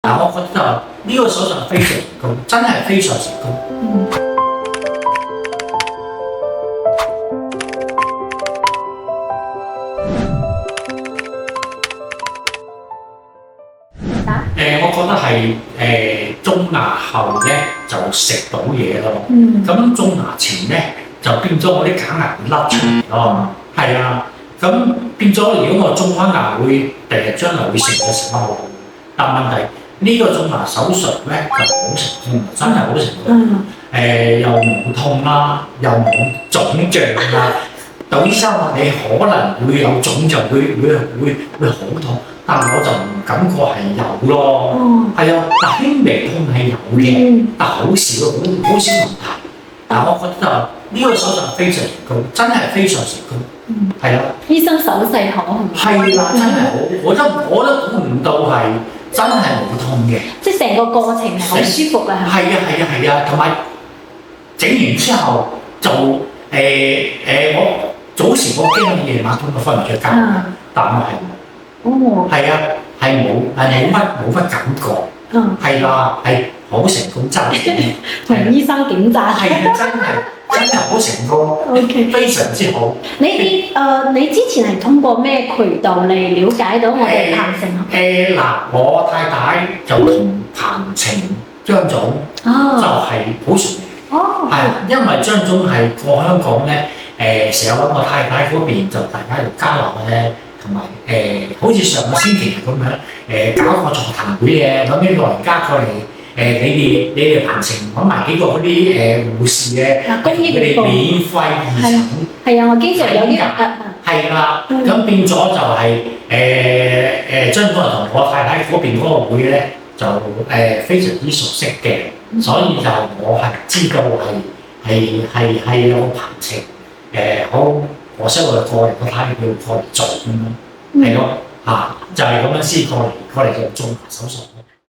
但我覺得呢個手術非常成功，真係非常成功。我覺得係中牙後咧就食到嘢咯，咁中牙前咧就變咗我啲假牙會甩出嚟咯，係啊，咁變咗如果我種翻牙會第日將來會食得好，但問題呢個種牙手術咧就好成功，真係好成功，又冇痛啦，又冇腫脹啦。杜醫生話你可能會有腫就會好痛，但我就唔感覺係有咯，係啊，但輕微痛係有嘅，但好少，好少問題。但我覺得呢個手術非常成功，真係非常成功，係啊。醫生手勢好係咪？係啦，真係好，我都估唔到係真係冇痛嘅，即係成個過程係好舒服嘅係咪？係啊，同埋整完之後就我早時我驚夜晚通到瞓唔着覺，但我係啊，係冇乜感覺，係啦，係好成功真係。同醫生點讚？係啊，真係好成功，非常之好。你之前係通過咩渠道嚟了解到我哋彭程？嗱，我太太就同彭程張總就係好熟嘅，係因為張總係過香港咧。成日揾我太太嗰邊就大家喺度交流咧，同埋好似上個星期咁樣搞個座談會嘅，揾啲老人家過嚟你哋彭程揾埋幾個嗰啲護士嘅，佢哋免費義診。係啊，我經常有啲係啦，咁變咗就係張總同我太太嗰邊嗰個會咧就非常之熟悉嘅，所以就我係知道係有個彭程。好，可惜我過嚟個太太要過嚟做咁樣，係咯，就係咁樣先過嚟做做手術。